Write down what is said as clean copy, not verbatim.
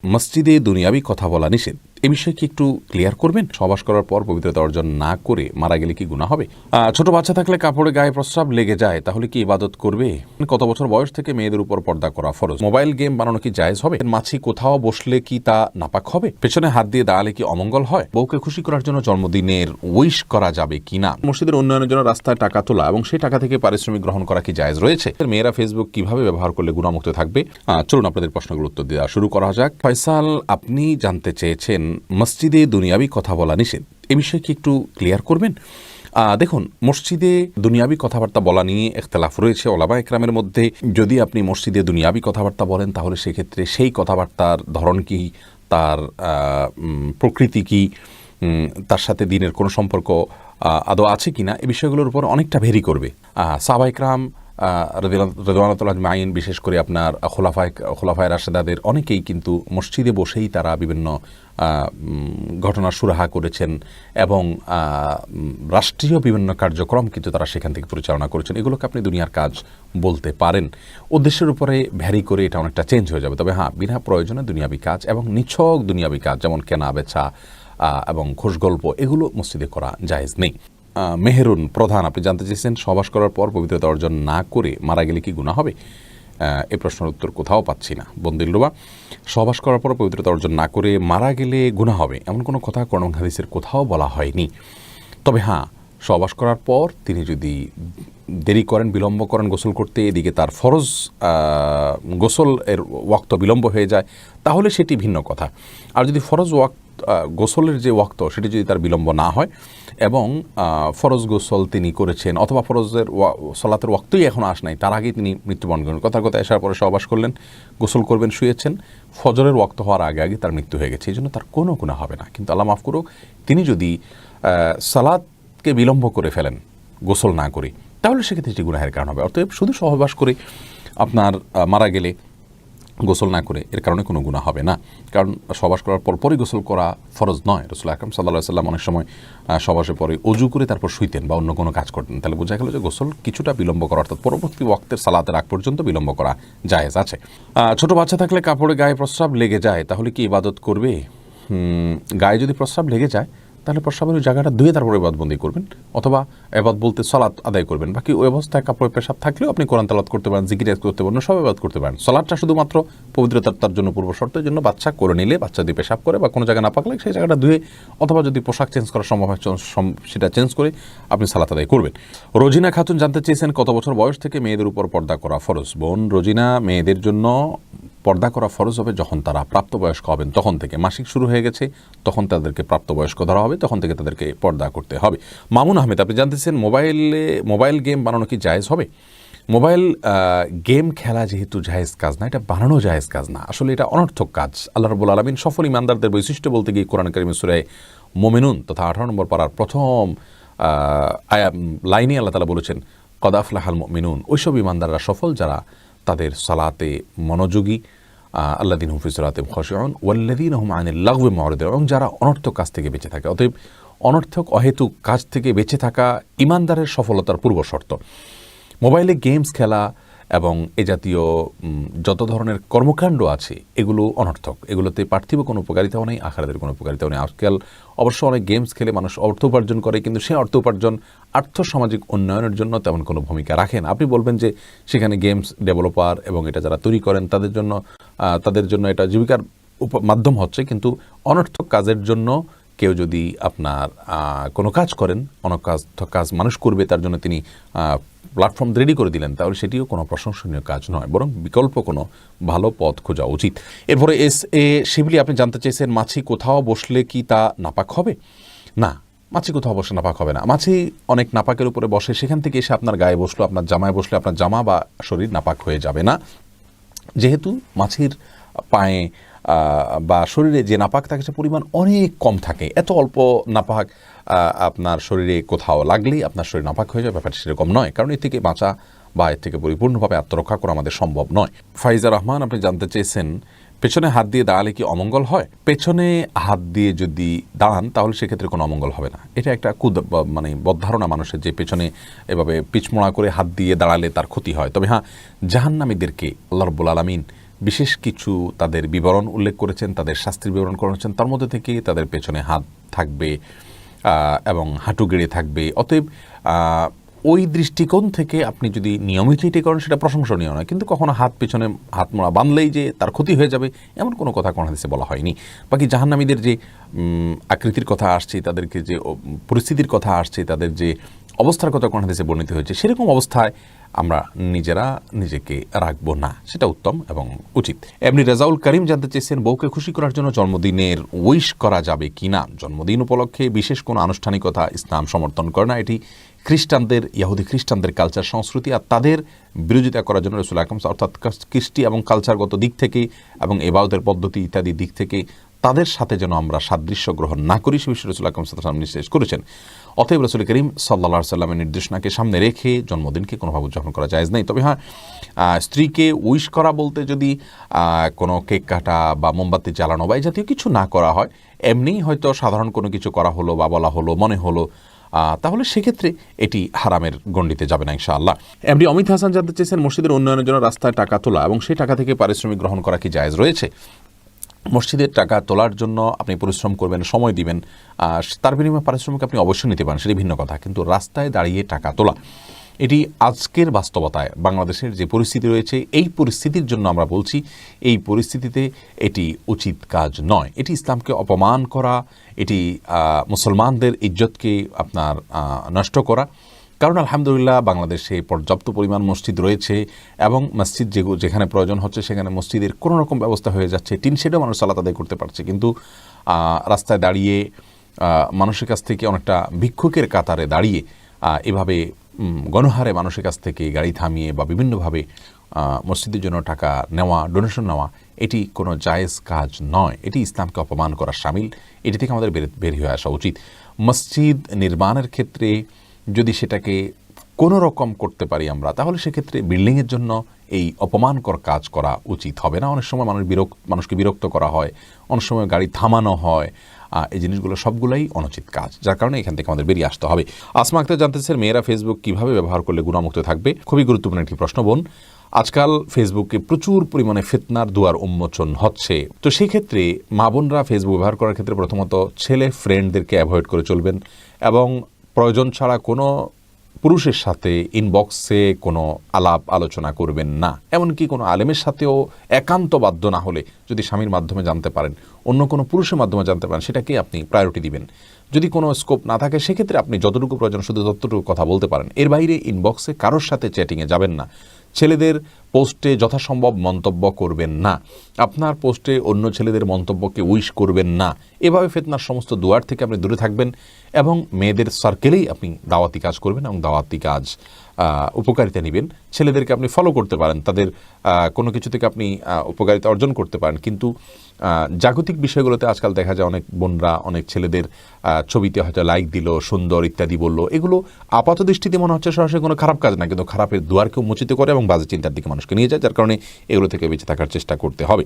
মসজিদে দুনিয়াবি কথা বলা নিষেধ, এ বিষয়ে কি একটু ক্লিয়ার করবেন? সহবাস করার পর পবিত্রতা অর্জন না করে মারা গেলে কি গুনাহ হবে? ছোট বাচ্চা থাকলে কাপড়ে গায়ে প্রস্রাব লেগে যায়, তাহলে কি ইবাদত করবে? কত বছর বয়স থেকে মেয়েদের উপর পর্দা করা ফরজ? মোবাইল গেম বানানো কি জায়েজ হবে? মাছি কোথাও বসলে কি তা নাপাক হবে? পেছনে হাত দিয়ে দাঁড়ালে কি অমঙ্গল হয়? বউকে খুশি করার জন্য জন্মদিনের উইশ করা যাবে কিনা? মসজিদের উন্নয়নের জন্য রাস্তায় টাকা তোলা এবং সেই টাকা থেকে পারিশ্রমিক গ্রহণ করা কি জায়েজ রয়েছে? মেয়েরা ফেসবুক কিভাবে ব্যবহার করলে গুনাহমুক্ত থাকবে? চলুন আপনাদের প্রশ্নগুলোর উত্তর দেওয়া শুরু করা যাক। ফয়সাল, আপনি জানতে চেয়েছেন মসজিদে দুনিয়াবি কথা বলা নিষেধ, এ বিষয়ে কি একটু ক্লিয়ার করবেন? দেখুন, মসজিদে দুনিয়াবি কথাবার্তা বলা নিয়ে ইখতিলাফ রয়েছে ওলামা একরামের মধ্যে। যদি আপনি মসজিদে দুনিয়াবি কথাবার্তা বলেন, তাহলে সেক্ষেত্রে সেই কথাবার্তার ধরন কি, তার প্রকৃতি কি, তার সাথে দিনের কোনো সম্পর্ক আদৌ আছে কিনা, এই বিষয়গুলোর উপর অনেকটা ভেরি করবে। সাহাবা একরাম রাদিয়াল্লাহু আজমাইন, বিশেষ করে আপনার খোলাফায়ে রাশেদাদের অনেকেই কিন্তু মসজিদে বসেই তারা বিভিন্ন ঘটনার সুরাহা করেছেন এবং রাষ্ট্রীয় বিভিন্ন কার্যক্রম কিন্তু তারা সেখান থেকে পরিচালনা করেছেন। এগুলোকে আপনি দুনিয়ার কাজ বলতে পারেন। উদ্দেশ্যের উপরে ভ্যারি করে এটা অনেকটা চেঞ্জ হয়ে যাবে। তবে হ্যাঁ, বিনা প্রয়োজনে দুনিয়াবি কাজ এবং নিছক দুনিয়াবি কাজ যেমন কেনা বেচা এবং খোশগল্প, এগুলো মসজিদে করা জায়েজ নেই। মেহেরুন প্রধান, আপনি জানতে চেয়েছেন সহবাস করার পর পবিত্রতা অর্জন না করে মারা গেলে কি গুনাহ হবে? এই প্রশ্নের উত্তর কোথাও পাচ্ছি না। বন্দিল্লুবা, সহবাস করার পর পবিত্রতা অর্জন না করে মারা গেলে গুনাহ হবে এমন কোনো কথা কোরআন হাদিসের কোথাও বলা হয়নি। তবে হ্যাঁ, সহবাস করার পর তিনি যদি দেরি করেন, বিলম্ব করেন গোসল করতে, এদিকে তার ফরজ গোসল এর ওয়াক্ত বিলম্ব হয়ে যায়, তাহলে সেটি ভিন্ন কথা। আর যদি ফরজ গোসলের যে ওয়াক্ত সেটি যদি তার বিলম্ব না হয় এবং ফরজ গোসল তিনি করেছেন অথবা ফরজের সলাতের ওয়াক্তই এখন নাই, তার আগেই তিনি মৃত্যুবরণ করেন, কথার কথা আসার পরে সহবাস করলেন, গোসল করবেন, শুয়েছেন, ফজরের ওয়াক্ত হওয়ার আগে আগে তার মৃত্যু হয়ে গেছে, এই জন্য তার কোনো গুনাহ হবে না। কিন্তু আল্লাহ মাফ করুক, তিনি যদি সালাতকে বিলম্ব করে ফেলেন গোসল না করে, তাহলে সেক্ষেত্রে এটি গুনাহের কারণ হবে। অতএব শুধু সহবাস করে আপনার মারা গেলে গোসল না করে এর কারণে কোনো গুনাহ হবে না। কারণ সহবাস করার পরপরই গোসল করা ফরজ নয়। রাসূল আকরাম সাল্লাল্লাহু আলাইহি ওয়াসাল্লাম অনেক সময় সহবাসের পরে অজু করে তারপর শুইতেন বা অন্য কোনো কাজ করতেন। তাহলে বোঝা গেল যে গোসল কিছুটা বিলম্ব করা, অর্থাৎ পরবর্তী ওয়াক্তের সালাতের আগ পর্যন্ত বিলম্ব করা জায়েজ আছে। ছোট বাচ্চা থাকলে কাপড়ে গায়ে প্রস্রাব লেগে যায়, তাহলে কি ইবাদত করবে? গায়ে যদি প্রস্রাব লেগে যায়, তাহলে প্রস্রাবের ওই জায়গাটা ধুয়ে তারপরে ইবাদতবন্দি করবেন, অথবা ইবাদত বলতে সালাত আদায় করবেন। বাকি ওই অবস্থায় কাপড়ে পেশাব থাকলেও আপনি কোরআন তেলাওয়াত করতে পারেন, জিকির করতে পারেন, সব ইবাদত করতে পারেন। সালাতটা শুধুমাত্র পবিত্রতার জন্য পূর্ব শর্তের জন্য বাচ্চা করে নিলে, বাচ্চা দিয়ে পেশাব করে বা কোনো জায়গায় না পাকলে সেই জায়গাটা ধুয়ে, অথবা যদি পোশাক চেঞ্জ করা সম্ভব হয় সেটা চেঞ্জ করে আপনি সালাত আদায় করবেন। রোজিনা খাতুন জানতে চেয়েছেন কত বছর বয়স থেকে মেয়েদের উপর পর্দা করা ফরজ? বোন রোজিনা, মেয়েদের জন্য পর্দা করা ফরজ হবে যখন তারা প্রাপ্তবয়স্ক হবেন, তখন থেকে। মাসিক শুরু হয়ে গেছে তখন তাদেরকে প্রাপ্তবয়স্ক ধরা হবে, তখন থেকে তাদেরকে পর্দা করতে হবে। মামুন আহমেদ, আপনি জানতেছেন মোবাইল গেম বানানো কি জায়েজ হবে? মোবাইল গেম খেলা যেহেতু জায়েজ কাজ না, এটা বানানো জায়েজ কাজ না, আসলে এটা অনর্থক কাজ। আল্লাহ রাব্বুল আলামিন সফল ইমানদারদের বৈশিষ্ট্য বলতে গিয়ে কোরআন কারীমের সূরা মুমিনুন তথা 18 নম্বর পারার প্রথম লাইনে আল্লাহ তাআলা বলেছেন, কদ আফলাহাল মুমিনুন, ওইসব ইমানদাররা সফল যারা তাদের সালাতে মনোযোগী, আল্লাযীনা হুম ফি সালাতিহিম খাশিউন ওয়াল্লাযীনা হুম আনিল লাগওয়ি মুরিদুন, এবং যারা অনর্থক কাজ থেকে বেঁচে থাকে। অতএব অনর্থক অহেতুক কাজ থেকে বেঁচে থাকা ইমানদারের সফলতার পূর্ব শর্ত। মোবাইলে গেমস খেলা এবং এ জাতীয় যত ধরনের কর্মকাণ্ড আছে এগুলো অনর্থক, এগুলোতে পার্থিব কোনো উপকারিতাও নেই, আখিরাতের কোনো উপকারিতাও নেই। আজকাল অবশ্য অনেক গেমস খেলে মানুষ অর্থ উপার্জন করে, কিন্তু সেই অর্থ উপার্জন আর্থসামাজিক উন্নয়নের জন্য তেমন কোনো ভূমিকা রাখে না। আপনি বলবেন যে সেখানে গেমস ডেভেলপার এবং এটা যারা তৈরি করেন তাদের জন্য এটা জীবিকার মাধ্যম হচ্ছে, কিন্তু অনর্থক কাজের জন্য কেউ যদি আপনার কোনো কাজ করেন, অনর্থক কাজ মানুষ করবে তার জন্য তিনি প্ল্যাটফর্ম রেডি করে দিলেন, তাহলে সেটিও কোনো প্রশংসনীয় কাজ নয়, বরং বিকল্প কোনো ভালো পথ খোঁজা উচিত। এরপরে এ শিবলি, আপনি জানতে চেয়েছেন মাছি কোথাও বসলে কি তা নাপাক হবে? না, মাছি কোথাও বসে নাপাক হবে না। মাছি অনেক নাপাকের উপরে বসে, সেখান থেকে এসে আপনার গায়ে বসলো, আপনার জামায় বসলে আপনার জামা বা শরীর নাপাক হয়ে যাবে না। যেহেতু মাছির পায়ে বা শরীরে যে নাপাক থাকে সে পরিমাণ অনেক কম থাকে, এত অল্প নাপাক আপনার শরীরে কোথাও লাগলেই আপনার শরীর নাপাক হয়ে যায়, ব্যাপারটা সেরকম নয়। কারণ এর থেকে বাঁচা বা এর থেকে পরিপূর্ণভাবে আত্মরক্ষা করা আমাদের সম্ভব নয়। ফাইজা রহমান, আপনি জানতে চেয়েছেন পেছনে হাত দিয়ে দাঁড়ালে কি অমঙ্গল হয়? পেছনে হাত দিয়ে যদি দাঁড়ান তাহলে সেক্ষেত্রে কোনো অমঙ্গল হবে না। এটা একটা বদধারণা মানুষের, যে পেছনে এভাবে পিছমোড়া করে হাত দিয়ে দাঁড়ালে তার ক্ষতি হয়। তবে হ্যাঁ, জাহান্নামীদেরকে আল্লাহ রাব্বুল আলামিন বিশেষ কিছু তাদের বিবরণ উল্লেখ করেছেন, তাদের শাস্তির বিবরণ করেছেন, তার মধ্যে থেকে তাদের পেছনে হাত থাকবে এবং হাঁটু গেড়ে থাকবে। অতএব ওই দৃষ্টিকোণ থেকে আপনি যদি নিয়মিত এটি করেন সেটা প্রশংসনীয় নয়, কিন্তু কখনো হাত পেছনে হাত মোড়া বাঁধলেই যে তার ক্ষতি হয়ে যাবে এমন কোনো কথা কোন হাদিসে বলা হয়নি। বাকি জাহান্নামীদের যে আকৃতির কথা আসছে, তাদেরকে যে পরিস্থিতির কথা আসছে, তাদের যে অবস্থার কথা কোন হাদিসে বর্ণিত হয়েছে, সেরকম অবস্থায় আমরা নিজেরা নিজেকে রাখবো না, সেটা উত্তম এবং উচিত। এমনি রেজাউল করিম জানতে চেয়েছেন, বউকে খুশি করার জন্য জন্মদিনের উইশ করা যাবে কি না? জন্মদিন উপলক্ষে বিশেষ কোনো আনুষ্ঠানিকতা ইসলাম সমর্থন করে না। এটি খ্রিস্টানদের, ইহুদি খ্রিস্টানদের কালচার, সংস্কৃতি, আর তাদের বিরোধিতা করার জন্য রাসূল আকরাম অর্থাৎ কৃষ্টি এবং কালচারগত দিক থেকে এবং ইবাদতের পদ্ধতি ইত্যাদি দিক থেকে তাদের সাথে যেন আমরা সাদৃশ্য গ্রহণ না করি, সে বিষয়ে রাসূল আকরাম সাল্লাল্লাহু আলাইহি ওয়াসাল্লাম নির্দেশ করেছেন। অতএব রাসূল করিম সাল্লাল্লাহু আলাইহি ওয়াসাল্লামের নির্দেশনাকে সামনে রেখে জন্মদিনকে কোনোভাবে উদযাপন করা জায়েজ নেই। তবে হ্যাঁ, স্ত্রীকে উইশ করা বলতে যদি কোনো কেক কাটা বা মোমবাতি জ্বালানো বা এই জাতীয় কিছু না করা হয়, এমনিই হয়তো সাধারণ কোনো কিছু করা হলো বা বলা হলো, মনে হলো, তাহলে সেক্ষেত্রে এটি হারামের গণ্ডিতে যাবে না ইনশাআল্লাহ। এমডি অমিত হাসান জানতে চেয়েছেন, মসজিদের উন্নয়নের জন্য রাস্তায় টাকা তোলা এবং সেই টাকা থেকে পারিশ্রমিক গ্রহণ করা কি জায়েজ রয়েছে? মসজিদের টাকা তোলার জন্য আপনি পরিশ্রম করবেন, সময় দিবেন, তার বিনিময়ে পারিশ্রমিক আপনি অবশ্যই নিতে পারেন, সেটি ভিন্ন কথা। কিন্তু রাস্তায় দাঁড়িয়ে টাকা তোলা, এটি আজকের বাস্তবতায় বাংলাদেশের যে পরিস্থিতি রয়েছে, এই পরিস্থিতির জন্য আমরা বলছি, এই পরিস্থিতিতে এটি উচিত কাজ নয়। এটি ইসলামকে অপমান করা, এটি মুসলমানদের ইজ্জতকে আপনার নষ্ট করা। কারণ আলহামদুলিল্লাহ বাংলাদেশে পর্যাপ্ত পরিমাণ মসজিদ রয়েছে এবং মসজিদ যেখানে প্রয়োজন হচ্ছে সেখানে মসজিদের কোনো রকম ব্যবস্থা হয়ে যাচ্ছে, টিন শেডেও মানুষ সালাত আদায় করতে পারছে। কিন্তু রাস্তায় দাঁড়িয়ে মানুষের কাছ থেকে অনেকটা ভিক্ষুকের কাতারে দাঁড়িয়ে এভাবে গণহারে মানুষের কাছ থেকে গাড়ি থামিয়ে বা বিভিন্নভাবে মসজিদের জন্য টাকা নেওয়া, ডোনেশন নেওয়া, এটি কোনো জায়েজ কাজ নয়। এটি ইসলামকে অপমান করার শামিল। এটি থেকে আমাদের বের হয়ে আসা উচিত। মসজিদ নির্মাণের ক্ষেত্রে যদি সেটাকে কোনো রকম করতে পারি আমরা, তাহলে সেক্ষেত্রে বিল্ডিংয়ের জন্য এই অপমানকর কাজ করা উচিত হবে না। অনেক সময় মানুষকে বিরক্ত করা হয়, অনেক সময় গাড়ি থামানো হয়, এই জিনিসগুলো সবগুলোই অনুচিত কাজ, যার কারণে এখান থেকে আমাদের বেরিয়ে আসতে হবে। আসমা আক্তার জানতেছেন, মেয়েরা ফেসবুক কিভাবে ব্যবহার করলে গুনাহমুক্ত থাকবে? খুবই গুরুত্বপূর্ণ একটি প্রশ্ন বোন। আজকাল ফেসবুকে প্রচুর পরিমাণে ফিতনার দুয়ার উন্মোচন হচ্ছে। তো সেই ক্ষেত্রে মা বোনরা ফেসবুক ব্যবহার করার ক্ষেত্রে প্রথমত ছেলে ফ্রেন্ডদেরকে অ্যাভয়েড করে চলবেন এবং প্রয়োজন ছাড়া কোনো পুরুষের সাথে ইনবক্সে কোনো আলাপ আলোচনা করবেন না। এমনকি কোনো আলেমের সাথেও একান্ত বাধ্য না হলে যদি স্বামীর মাধ্যমে জানতে পারেন, অন্য কোনো পুরুষের মাধ্যমে জানতে পারেন, সেটাকে আপনি প্রায়োরিটি দিবেন। যদি কোনো স্কোপ না থাকে সেক্ষেত্রে আপনি যতটুকু প্রয়োজন শুধু ততটুকু কথা বলতে পারেন। এর বাইরে ইনবক্সে কারোর সাথে চ্যাটিংয়ে যাবেন না। ছেলেদের পোস্টে যথাসম্ভব মন্তব্য করবেন না। আপনার পোস্টে অন্য ছেলেদের মন্তব্যকে উইশ করবেন না। এভাবে ফিতনার সমস্ত দুয়ার থেকে আপনি দূরে থাকবেন এবং মেয়েদের সার্কেলেই আপনি দাওয়াতি কাজ করবেন এবং দাওয়াতি কাজ উপকারিতা নেবেন। ছেলেদেরকে আপনি ফলো করতে পারেন, তাদের কোনো কিছু থেকে আপনি উপকারিতা অর্জন করতে পারেন। কিন্তু জাগতিক বিষয়গুলোতে আজকাল দেখা যায় অনেক বোনরা অনেক ছেলেদের ছবিতে হয়তো লাইক দিল, সুন্দর ইত্যাদি বলল। এগুলো আপাত দৃষ্টিতে মনে হচ্ছে সরাসরি কোনো খারাপ কাজ না, কিন্তু খারাপের দুয়ারকেও মোচিত করে এবং বাজে চিন্তার দিকে মানুষকে নিয়ে যায়, যার কারণে এগুলো থেকে বেঁচে থাকার চেষ্টা করতে হবে।